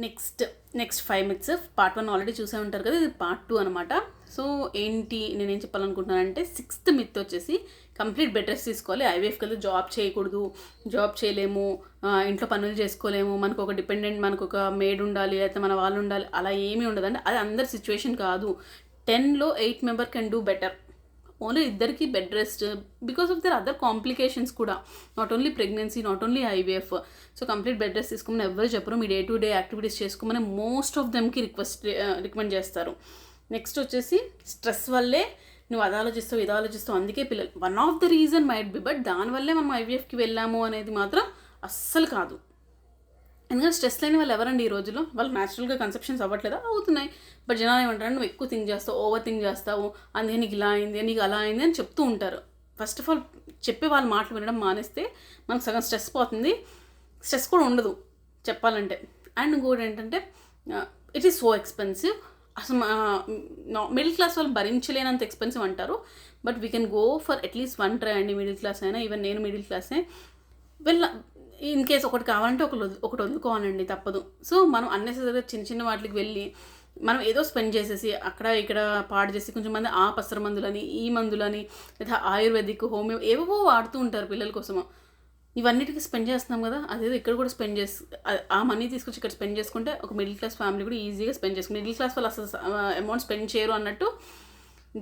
Next 5 myths part 1 already చూసే ఉంటారు కదా, ఇది పార్ట్ 2 అనమాట. సో ఏంటి నేనేం చెప్పాలనుకుంటున్నానంటే, 6th మిత్ వచ్చేసి కంప్లీట్ బెడ్ రెస్ట్ తీసుకోవాలి. ఐవీఎఫ్కి వెళ్తే జాబ్ చేయకూడదు, జాబ్ చేయలేము, ఇంట్లో పనులు చేసుకోలేము, మనకు ఒక డిపెండెంట్, మనకు ఒక మేడ్ ఉండాలి, లేకపోతే మన వాళ్ళు ఉండాలి, అలా ఏమీ ఉండదండి. అది అందరి సిచ్యువేషన్ కాదు. 10లో 8 member can do better. Only ఇద్దరికి bed rest because of their other complications కూడా, not only pregnancy, not only IVF. So complete bed rest తీసుకోమని ఎవరు చెప్పరు. మీ డే టు డే యాక్టివిటీస్ చేసుకోమని మోస్ట్ ఆఫ్ దెమ్కి రికమెండ్ చేస్తారు. నెక్స్ట్ వచ్చేసి స్ట్రెస్ వల్లే నువ్వు అది ఆలోచిస్తావు, ఇది ఆలోచిస్తావు, అందుకే పిల్లలు one of the reason might be, but దానివల్లే మనం ఐవీఎఫ్కి వెళ్ళాము అనేది మాత్రం అస్సలు కాదు. ఎందుకంటే స్ట్రెస్ లేని వాళ్ళు ఎవరండి ఈ రోజుల్లో? వాళ్ళు న్యాచురల్గా కన్సెప్షన్స్ అవ్వట్లేదా? అవుతున్నాయి. బట్ జనాలు ఏమంటారు, నువ్వు ఎక్కువ థింక్ చేస్తావు, ఓవర్ థింక్ చేస్తావు, అందుకే నీకు ఇలా అయింది, నీకు అలా అయింది అని చెప్తూ ఉంటారు. ఫస్ట్ ఆఫ్ ఆల్ చెప్పే వాళ్ళ మాటలు వినడం మానేస్తే మనకు సగం స్ట్రెస్ పోతుంది. స్ట్రెస్ కూడా ఉండదు చెప్పాలంటే. అండ్ ఇంకోటి ఏంటంటే, ఇట్ ఈస్ సో ఎక్స్పెన్సివ్. అసలు మిడిల్ క్లాస్ వాళ్ళు భరించలేనంత ఎక్స్పెన్సివ్ అంటారు. But we can go for at least 1 try అండి. మిడిల్ క్లాస్ అయినా, ఈవెన్ నేను మిడిల్ క్లాసే. ఇన్ కేస్ ఒకటి కావాలంటే ఒకటి వదులుకోవాలండి, తప్పదు. సో మనం అన్నెసెసరీగా చిన్న వాటికి వెళ్ళి మనం ఏదో స్పెండ్ చేసేసి అక్కడ ఇక్కడ పాడు చేసి, కొంచెం మంది ఆ పసర మందులని, ఈ మందులని, లేదా ఆయుర్వేదిక్, హోమియో ఏవో వాడుతూ ఉంటారు పిల్లల కోసము. ఇవన్నిటికీ స్పెండ్ చేస్తున్నాం కదా, అదేదో ఇక్కడ కూడా స్పెండ్ చేసి ఆ మనీ తీసుకొచ్చి ఇక్కడ స్పెండ్ చేసుకుంటే ఒక మిడిల్ క్లాస్ ఫ్యామిలీ కూడా ఈజీగా స్పెండ్ చేసుకుంటారు. మిడిల్ క్లాస్ వాళ్ళు అసలు అమౌంట్ స్పెండ్ చేయరు అన్నట్టు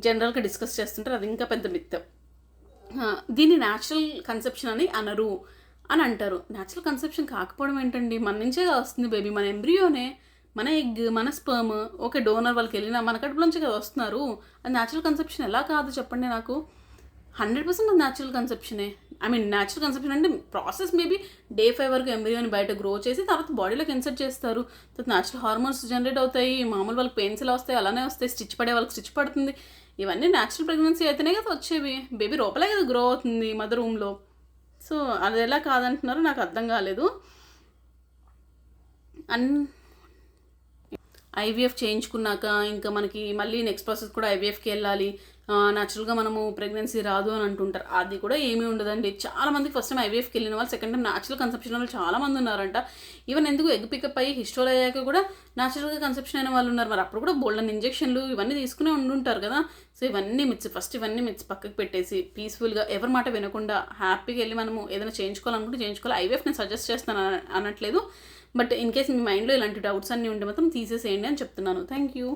జనరల్గా డిస్కస్ చేస్తుంటారు. అది ఇంకా పెద్ద మిత్. దీన్ని న్యాచురల్ కన్సెప్షన్ అని అనరు అని అంటారు. న్యాచురల్ కన్సెప్షన్ కాకపోవడం ఏంటండి? మన నుంచే వస్తుంది బేబీ, మన ఎంబ్రియోనే, మన ఎగ్, మన స్పర్మ్. ఓకే, డోనర్ వాళ్ళకి వెళ్ళినా మన కడుపులోంచి కదా వస్తున్నారు. అది న్యాచురల్ కన్సెప్షన్ ఎలా కాదు చెప్పండి నాకు? 100% అది న్యాచురల్ కన్సెప్షనే. ఐ మీన్ న్యాచురల్ కన్సెప్షన్ అంటే ప్రాసెస్ మేబీ డే 5 వరకు ఎంబ్రియోని బయట గ్రో చేసి తర్వాత బాడీలోకి ఇన్సర్ట్ చేస్తారు. తర్వాత న్యాచురల్ హార్మోన్స్ జనరేట్ అవుతాయి. మామూలు వాళ్ళకి పెయిన్స్ ఎలా వస్తాయి అలానే వస్తాయి. స్టిచ్ పడే వాళ్ళకి స్టిచ్ పడుతుంది. ఇవన్నీ న్యాచురల్ ప్రెగ్నెన్సీ అయితేనే కదా వచ్చేవి. బేబీ లోపలే కదా గ్రో అవుతుంది మదర్ రూమ్లో. సో అది ఎలా కాదంటున్నారో నాకు అర్థం కాలేదు. ఐవీఎఫ్ చేయించుకున్నాక ఇంకా మనకి మళ్ళీ నెక్స్ట్ ప్రాసెస్ కూడా ఐవీఎఫ్కి వెళ్ళాలి, న్యాచురల్గా మనము ప్రెగ్నెన్సీ రాదు అని అంటుంటారు. అది కూడా ఏమీ ఉండదండి. చాలా మందికి ఫస్ట్ టైం ఐవీఎఫ్కి వెళ్ళిన వాళ్ళు సెకండ్ టైం న్యాచురల్ కన్సెప్షన్ వాళ్ళు చాలా మంది ఉన్నారంట. ఈవెన్ ఎందుకు ఎగ్ పికప్ అయ్యి హిస్టోల్ అయ్యాక కూడా న్యాచురల్గా కన్సెప్షన్ అయిన వాళ్ళు ఉన్నారు. మరి అప్పుడు కూడా బోల్డన్ ఇంజెక్షన్లు ఇవన్నీ తీసుకునే ఉండుంటారు కదా. సో ఇవన్నీ మిత్స్, ఫస్ట్ ఇవన్నీ మిత్స్ పక్కకు పెట్టేసి పీస్ఫుల్గా ఎవరి మాట వినకుండా హ్యాపీగా వెళ్ళి మనము ఏదైనా చేయించుకోవాలనుకుంటే చేయించుకోవాలి. ఐవీఎఫ్ నేను సజెస్ట్ చేస్తాను అనట్లేదు. బట్ ఇన్ కేస్ మీ మైండ్లో ఇలాంటి డౌట్స్ అన్నీ ఉంటే మాత్రం తీసేసేయండి అని చెప్తున్నాను. Thank you.